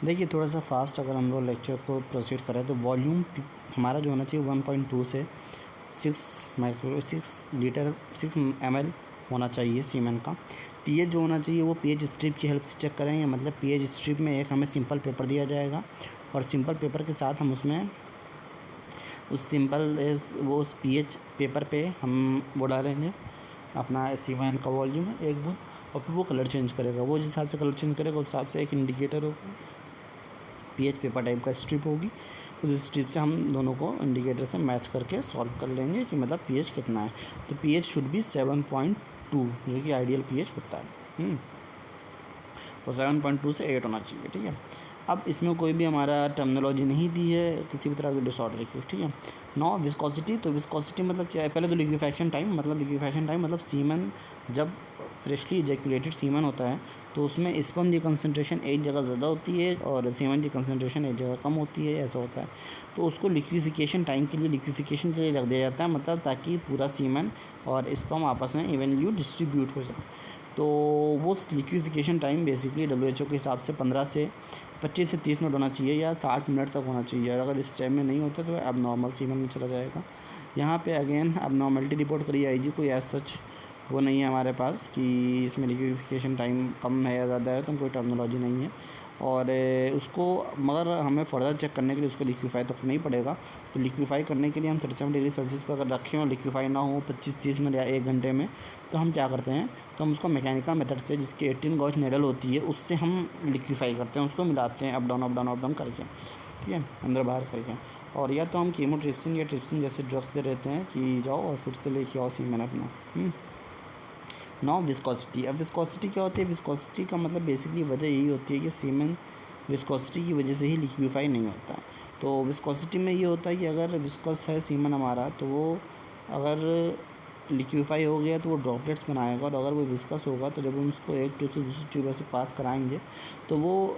देखिए थोड़ा सा फास्ट अगर हम लोग लेक्चर को प्रोसीड करें तो वॉल्यूम हमारा जो होना चाहिए 1.2 से 6 लीटर 6 ml होना चाहिए सीमेंट का। पीएच जो होना चाहिए वो पीएच स्ट्रिप की हेल्प से चेक करेंगे, मतलब पीएच स्ट्रिप में एक हमें सिंपल पेपर दिया जाएगा और सिंपल पेपर के साथ हम उसमें उस पीएच पेपर पे हम वो डालेंगे अपना सीमेंट का वॉल्यूम एक बूंद, और फिर वो कलर चेंज करेगा। वो जिस हिसाब से कलर चेंज करेगा उस हिसाब से एक इंडिकेटर होगा, पीएच पेपर टाइप का स्ट्रिप होगी। उस स्ट्रिप से हम दोनों को इंडिकेटर से मैच करके सॉल्व कर लेंगे कि मतलब पीएच कितना है। तो पीएच शुड बी 7.2 जो कि आइडियल पीएच होता है। और 7.2 से 8 होना चाहिए, ठीक है। अब इसमें कोई भी हमारा टर्मिनोलॉजी नहीं दी है किसी भी तरह की डिसऑर्डर की, ठीक है। नौ विस्कोसिटी, तो विस्कोसिटी मतलब क्या है, पहले तो लिक्विफैक्शन टाइम, मतलब सीमन जब फ्रेशली इजैक्यूलेटेड सीमन होता है तो उसमें स्पर्म की कंसनट्रेशन एक जगह ज़्यादा होती है और सीमन की कंसनट्रेशन एक जगह कम होती है, ऐसा होता है। तो उसको लिक्विफिकेशन टाइम के लिए रख दिया जाता है, मतलब ताकि पूरा सीमन और स्पर्म आपस में इवनली डिस्ट्रीब्यूट हो जाए। तो वो लिक्विफिकेशन टाइम बेसिकली डब्ल्यूएचओ के हिसाब से 15 से 25 से 30 मिनट होना चाहिए या 60 मिनट तक होना चाहिए। और अगर इस टाइम में नहीं होता तो अब नॉर्मल सीमन में चला जाएगा। यहाँ पे अगेन अब नॉर्मलिटी रिपोर्ट करी जाएगी, कोई एज सच वो नहीं है हमारे पास कि इसमें लिक्विफिकेशन टाइम कम है या ज़्यादा है, तो कोई टर्मिनोलॉजी नहीं है। और उसको मगर हमें फर्दर चेक करने के लिए उसको लिक्विफाई तो करना ही पड़ेगा। तो लिक्विफाई करने के लिए हम 37 डिग्री सेल्सियस पर अगर रखें और लिक्विफाई ना हो 25-30 मिनट या 1 घंटे में, तो हम क्या करते हैं, तो हम उसको मैकेनिकल मेथड से जिसकी 18 गॉज नेडल होती है उससे हम लिक्विफाई करते हैं, उसको मिलाते हैं अप डाउन करके, ठीक है, अंदर बाहर करके। और या तो हम कीमोट्रिप्सिन या ट्रिप्सिन जैसे ड्रग्स दे रहते हैं कि जाओ और फिर से लेके आओ सीमेन अपना। नौ विस्कोसिटी, अब विस्कोसिटी क्या होती है, विस्कोसिटी का मतलब बेसिकली वजह यही होती है कि सीमेन विस्कोसिटी की वजह से ही लिक्विफाई नहीं होता। तो विस्कोसिटी में ये होता है कि अगर विस्कोस है सीमेन हमारा तो वो अगर लिक्विफाई हो गया तो वो ड्रॉपलेट्स बनाएगा, और अगर वो विस्कस होगा तो जब हम उसको एक ट्यूब से दूसरी ट्यूब से पास कराएंगे तो वो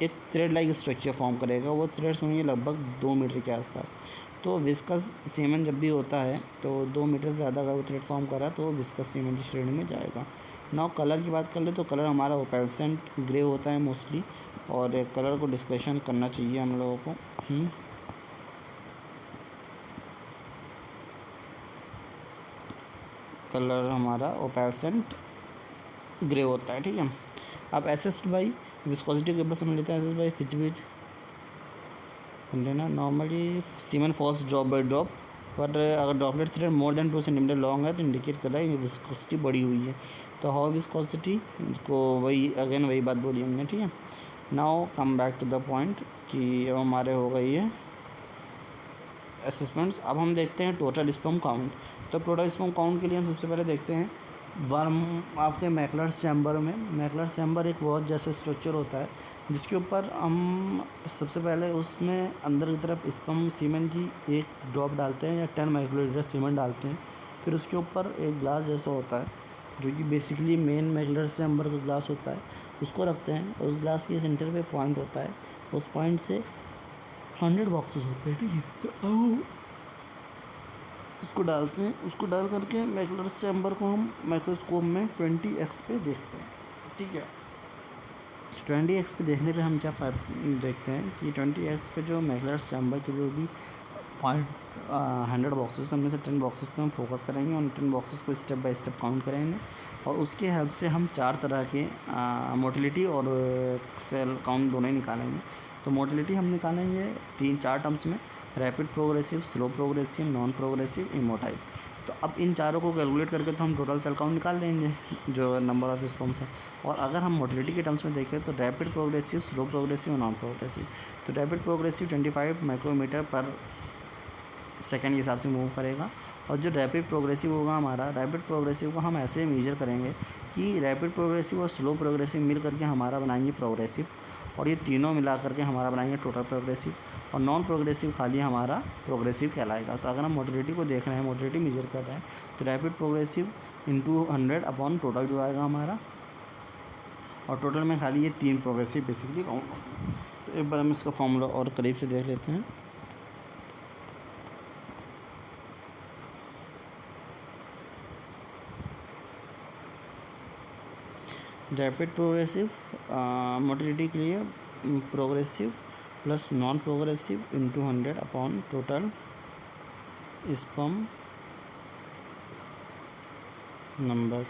एक थ्रेड लाइक स्ट्रक्चर फॉर्म करेगा। वो थ्रेड्स होंगे लगभग 2 मीटर के आसपास। तो विस्कस सीमेंट जब भी होता है तो 2 मीटर से ज़्यादा अगर वो थ्रेड फॉर्म करा तो वो विस्कस सीमेंट की श्रेणी में जाएगा। नाउ कलर की बात कर ले तो कलर हमारा ओपेल्सेंट ग्रे होता है मोस्टली, और कलर को डिस्कशन करना चाहिए हम लोगों को। कलर हमारा ओपेल्सेंट ग्रे होता है, ठीक है। अब एसेस्ड बाई विस्कोसिटी के ऊपर समझ लेते हैं, एसेस्ड बाई फिटबिट लेना। Normally cement falls drop by drop, पर अगर droplet thread more than 2 centimetre long है तो इंडिकेट कर रहा है कि विस्कोसिटी बढ़ी हुई है। तो हाउ विस्कोसिटी को वही बात बोली हमने, ठीक है। Now come back to the point कि अब हमारे हो गई है असेसमेंट्स। अब हम देखते हैं टोटल स्पर्म काउंट। तो टोटल स्पर्म काउंट के लिए हम सबसे पहले देखते हैं वर्म आपके मैकलर्स चैम्बर में। मैकलर्स चैम्बर एक वॉच जैसा स्ट्रक्चर होता है जिसके ऊपर हम सबसे पहले उसमें अंदर की तरफ स्पर्म सीमेंट की एक ड्रॉप डालते हैं या 10 माइक्रोलीटर सीमेंट डालते हैं। फिर उसके ऊपर एक ग्लास जैसा होता है जो कि बेसिकली मेन मैकलर्स चैम्बर का ग्लास होता है, उसको रखते हैं। उस ग्लास के सेंटर पे पॉइंट होता है, उस पॉइंट से 100 बॉक्सेस होते हैं, ठीक है। तो अब उसको डालते हैं, उसको डाल करके मैकलर्स चैम्बर को हम माइक्रोस्कोप में 20x पे देखते हैं, ठीक है। 20x पे देखने पे हम क्या देखते हैं कि 20x पे जो मैकलर्स चैम्बर के जो भी पॉइंट 100 बॉक्सेस उनमें से 10 बॉक्सेस पे हम फोकस करेंगे और 10 बॉक्सेस को स्टेप बाय स्टेप काउंट करेंगे। और उसके हेल्प से हम 4 तरह के मोटिलिटी और सेल काउंट दोनों ही निकालेंगे। तो मोटिलिटी हम निकालेंगे 3-4 टर्म्स में, rapid progressive, slow progressive, non progressive, immotile. तो अब इन चारों को कैलकुलेट करके तो हम टोटल सेल काउंट निकाल लेंगे जो नंबर ऑफ स्पर्म्स है। और अगर हम मोटिलिटी के टर्म्स में देखें तो रैपिड प्रोग्रेसिव, स्लो प्रोग्रेसिव और नॉन प्रोग्रेसिव। तो रैपिड प्रोग्रेसिव 25 माइक्रोमीटर पर सेकेंड के हिसाब से मूव करेगा। और जो रैपिड प्रोग्रेसिव होगा हमारा, रैपिड प्रोग्रेसिव को हम ऐसे मेजर करेंगे कि रैपिड प्रोग्रेसिव और स्लो प्रोग्रेसिव मिल करके हमारा बनाएंगे प्रोग्रेसिव, और ये तीनों मिला करके हमारा बनाएंगे टोटल प्रोग्रेसिव। और नॉन प्रोग्रेसिव खाली हमारा प्रोग्रेसिव कहलाएगा। तो अगर हम मोटिलिटी को देख रहे हैं, मोटिलिटी मेजर कर रहे हैं, तो rapid progressive into 100 upon total जो आएगा हमारा, और टोटल में खाली ये 3 प्रोग्रेसिव बेसिकली काउंट होंगे। तो एक बार हम इसका फॉर्मूला और करीब से देख लेते हैं। रैपिड प्रोग्रेसिव मोटिलिटी के लिए progressive plus non progressive into 100 upon total sperm number.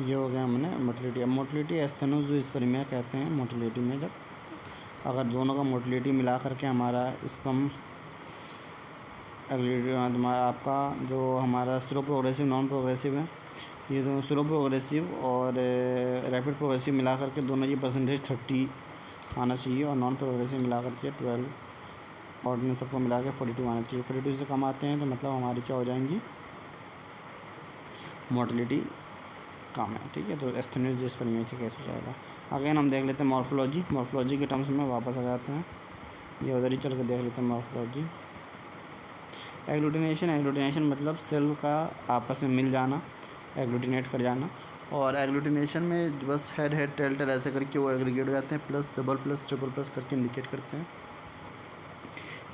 ये हो गया हमने मोटिलिटी। अब मोटिलिटी एस्थेनोज़ोस्पर्मिया कहते हैं मोटिलिटी में, जब अगर दोनों का मोटिलिटी मिला करके हमारा स्पर्म आपका जो हमारा स्लो प्रोग्रेसिव नॉन प्रोग्रेसिव है, ये दोनों स्लो प्रोग्रेसिव और रैपिड प्रोग्रेसिव मिला करके दोनों की परसेंटेज 30 आना चाहिए, और नॉन प्रोग्रेसिव मिला करके 12 और इन सबको मिला के 42 आना चाहिए। 42 से कम आते हैं तो मतलब हमारी क्या हो जाएंगी, मोटिलिटी कम है। ठीक है, तो एस्थेनोज़ोस्पर्मिया के केस हो जाएगा। अगेन हम देख लेते हैं मॉर्फोलॉजी। मॉर्फोलॉजी के टर्म्स में वापस आ जाते हैं, ये उधर ही चल के देख लेते हैं मॉर्फोलॉजी। एग्लूटिनेशन मतलब सेल का आपस में मिल जाना, एग्लूटिनेट कर जाना। और एग्लूटिनेशन में बस हेड टेल ऐसे करके वो एग्रीगेट हो जाते हैं, plus double plus triple plus करके इंडिकेट करते हैं।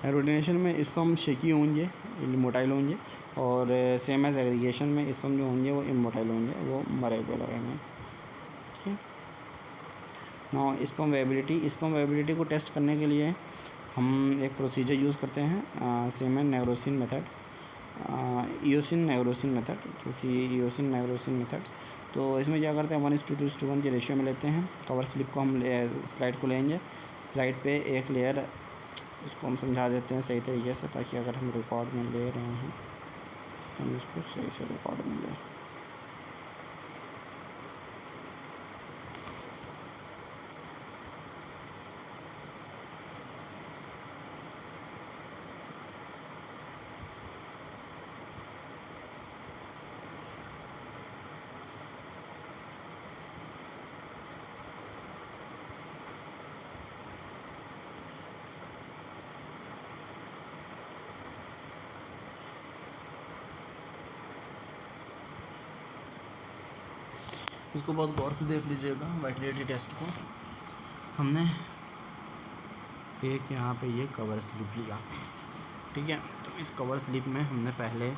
एग्लूटिनेशन में स्पर्म शेकी होंगे, मोटाइल होंगे, और सेम एज एग्रीगेशन में स्पर्म जो होंगे वो इमोटाइल होंगे, वो मरे हुए लगेंगे। ठीक है, नाउ स्पर्म वेबिलिटी को टेस्ट करने के लिए हम एक प्रोसीजर यूज़ करते हैं, सेमेन नेग्रोसिन मेथड, ईओसिन नेग्रोसिन मेथड, जो कि ईओसिन नेग्रोसिन मेथड। तो इसमें क्या करते हैं, 1:2:1 के रेशियो में लेते हैं। कवर स्लिप को हम स्लाइड को लेंगे, स्लाइड पे एक लेयर, इसको हम समझा देते हैं सही तरीके से, ताकि अगर हम रिकॉर्ड में ले रहे हैं हम इसको सही से रिकॉर्ड में लें। इसको बहुत गौर से देख लीजिएगा वाइटलिटी टेस्ट को। हमने एक यहाँ पे ये कवर स्लिप लिया, ठीक है। तो इस कवर स्लिप में हमने पहले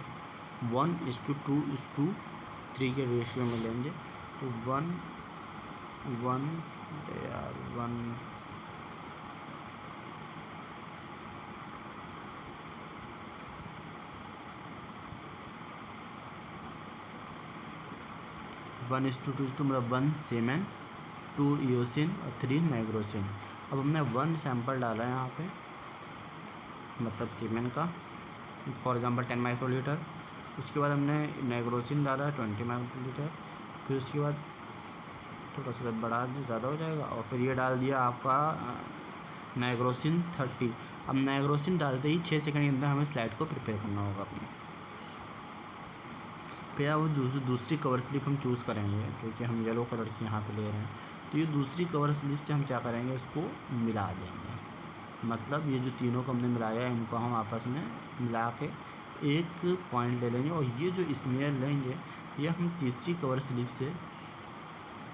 1:2:3 के रेशियो में लेंगे। तो 1 1:2 मतलब 1 सेमेन, 2 ईओसिन और 3 नाइग्रोसिन। अब हमने 1 सैंपल डाला है यहाँ पे, मतलब सीमेन का, फॉर एग्जांपल 10 माइक्रोलीटर। उसके बाद हमने नाइग्रोसिन डाला 20 माइक्रोलीटर। फिर उसके बाद थोड़ा सा बढ़ा दिया, ज़्यादा हो जाएगा, और फिर ये डाल दिया आपका नाइग्रोसिन 30। अब नाइग्रोसिन डालते ही 6 सेकंड के अंदर हमें स्लाइड को प्रिपेयर करना होगा अपने। फिर वो दूसरी कवर स्लिप हम चूज़ करेंगे, जो कि हम येलो कलर की यहाँ पे ले रहे हैं। तो ये दूसरी कवर स्लिप से हम क्या करेंगे, इसको मिला देंगे। मतलब ये जो तीनों को हमने मिलाया है, इनको हम आपस में मिला के एक पॉइंट ले लेंगे, और ये जो स्मेयर लेंगे ये हम तीसरी कवर स्लिप से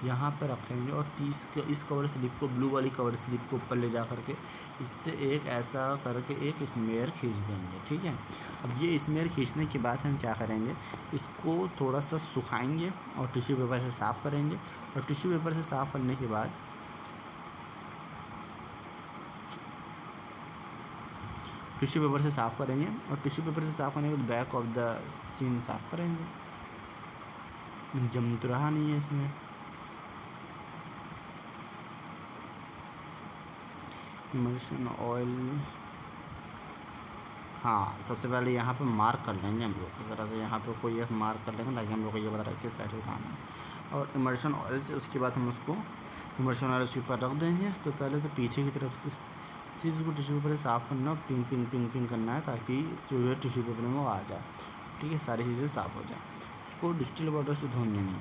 यहाँ पर रखेंगे, और इस कवर स्लिप को, ब्लू वाली कवर स्लिप को ऊपर ले जा करके इससे एक ऐसा करके एक स्मेयर खींच देंगे, ठीक है। अब ये स्मेयर खींचने के बाद हम क्या करेंगे, इसको थोड़ा सा सुखाएंगे और टिश्यू पेपर से साफ़ करेंगे। और टिश्यू पेपर से साफ़ करने के बाद टिश्यू पेपर से साफ़ करेंगे, और टिश्यू पेपर से साफ़ करने के बाद बैक ऑफ द सीन साफ़ करेंगे। जम तो रहा नहीं है इसमें। इमल्शन ऑयल, हाँ, सबसे पहले यहाँ पे मार्क कर लेंगे हम लोग, इस तरह से यहाँ पे कोई एक मार्क कर लेंगे, ताकि हम लोग को ये पता रहे किस साइड का काम है। और इमल्शन ऑयल से उसके बाद हम उसको इमल्शन ऑयल उसके ऊपर रख देंगे। तो पहले तो पीछे की तरफ से सिर्फ उसको टिश्यू पेपर से साफ़ करना है, पिंग करना है, ताकि जो है टिश्यू पेपर में वो आ जाए, ठीक है, सारी चीज़ें साफ़ हो जाए। उसको डिस्टिल वाटर से धोनी नहीं।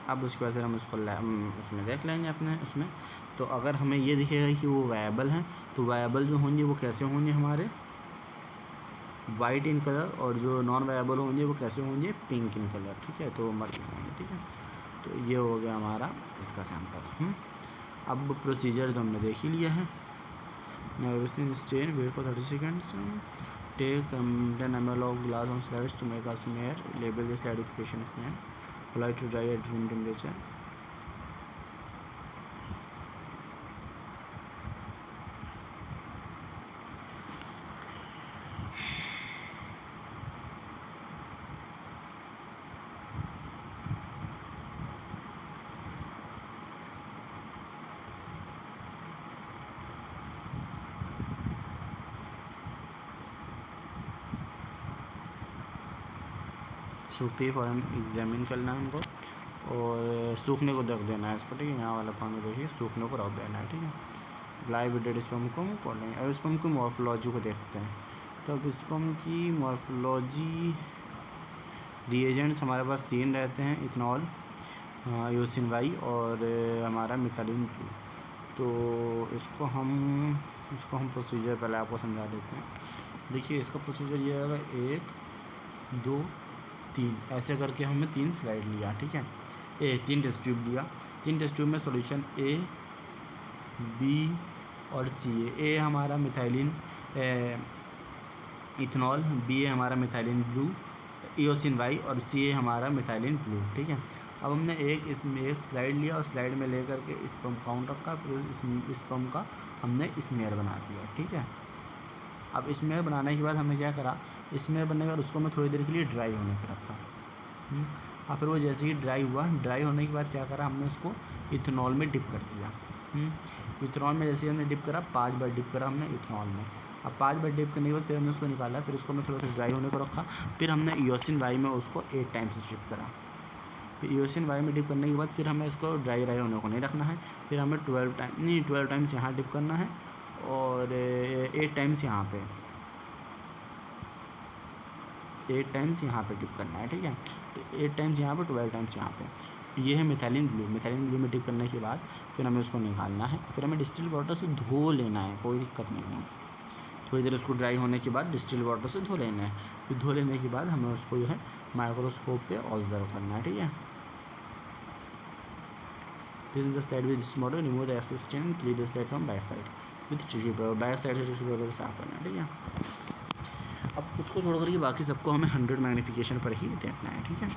अब उसके बाद फिर हम उसको उसमें देख लेंगे अपने उसमें। तो अगर हमें ये दिखेगा कि वो वेरिएबल हैं, तो वेरिएबल जो होंगे वो कैसे होंगे हमारे वाइट इन कलर, और जो नॉन वेरिएबल होंगे वो कैसे होंगे पिंक इन कलर, ठीक है। तो मर्ज होंगे, ठीक है। तो ये हो गया हमारा इसका सैंपल। अब प्रोसीजर तो हमने देख ही लिया है। Now everything is stain, wait for 30 seconds. Take 10 ml of glass on slides to make a smear. Label the slide with patient name. Apply to dry at room temperature. सूखते ही फ़ौरन examine करना है हमको, और सूखने को रख देना है इसको, ठीक है। यहाँ वाला पानी देखिए, सूखने को रख देना है, ठीक है। अप्लाई विद स्पम को खोल लेंगे। अब स्पम की मॉर्फोलॉजी को देखते हैं। तो अब स्पम की मॉर्फोलॉजी, रिएजेंट्स हमारे पास 3 रहते हैं, इथनॉल, यूसिन वाई और हमारा मिथाइलिन ब्लू। तो इसको हम प्रोसीजर पहले आपको समझा देते हैं। देखिए इसका प्रोसीजर ये है, 1 2 3 ऐसे करके हमने 3 स्लाइड लिया, ठीक है। 3 टेस्ट ट्यूब लिया। 3 टेस्ट ट्यूब में सॉल्यूशन ए, बी और सी है। ए हमारा मिथाइलिन इथनॉल, बी है हमारा मिथाइलिन ब्लू ईओसिन वाई, और सी है हमारा मिथाइलिन ब्लू, ठीक है। अब हमने इसमें एक स्लाइड लिया और स्लाइड में लेकर के स्पम काउंट रखा, फिर इस स्पम का हमने स्मेयर बना दिया, ठीक है। अब स्मेयर बनाने के बाद हमने क्या करा, स्मेयर बनने के बाद उसको मैं थोड़ी देर के लिए ड्राई होने के रखा। और फिर वो जैसे ही ड्राई हुआ, ड्राई होने के बाद क्या करा, हमने उसको इथेनॉल में डिप कर दिया। इथेनॉल में जैसे ही हमने डिप करा, 5 बार डिप करा हमने इथेनॉल में। अब 5 बार डिप करने के बाद फिर हमने उसको निकाला, फिर उसको मैं थोड़ा सा ड्राई होने को रखा, फिर हमने ईओसिन वाई में उसको 8 टाइम्स डिप करा। फिर ईओसिन वाई में डिप करने के बाद फिर हमें इसको ड्राई होने को नहीं रखना है, फिर हमें 12 टाइम्स यहाँ डिप करना है, और 8 टाइम्स यहाँ पे 8 टाइम्स यहाँ पे डिप करना है, ठीक है। तो 8 टाइम्स यहाँ पे, 12 टाइम्स यहाँ पे। ये है मिथाइलिन ब्लू। मिथाइलिन ब्लू में डिप करने के बाद फिर हमें उसको निकालना है, फिर हमें डिस्टिल वाटर से धो लेना है, कोई दिक्कत नहीं है। थोड़ी देर उसको ड्राई होने के बाद डिस्टिल वाटर से धो लेना है। फिर धो लेने के बाद हमें उसको जो है माइक्रोस्कोप पे ऑब्जर्व करना है, ठीक है। This is the slide with this model, remove the excess stain, clean the slide from back side with tissue paper. Back side से टिश्यू पेपर साफ करना है, ठीक है। अब उसको छोड़ करके बाकी सबको हमें 100 मैग्नीफिकेशन पर ही देखना है, ठीक है।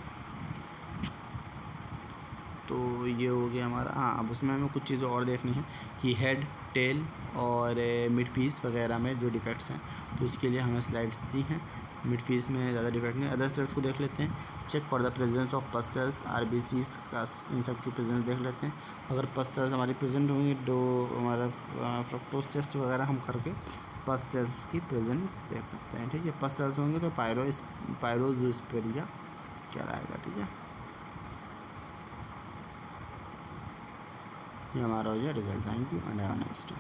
तो ये हो गया हमारा। हाँ, अब उसमें हमें कुछ चीज़ें और देखनी है कि हेड, टेल और मिड पीस वगैरह में जो डिफेक्ट्स हैं, तो उसके लिए हमें स्लाइड्स दी हैं। मिड पीस में ज़्यादा डिफेक्ट नहीं। अदर सेल्स को देख लेते हैं। Check for the presence of pus cells, RBC का, इन सब की प्रेजेंस देख लेते हैं। अगर पस सेल्स हमारी प्रेजेंट होंगी तो हमारा फ्रक्टोज टेस्ट वगैरह हम करके पस सेल्स की प्रेजेंस देख सकते हैं, ठीक है। पस सेल्स होंगे तो पायरोजोस्पेरिया क्या रहेगा, ठीक है। ये हमारा हो गया result. Thank you and have a nice day.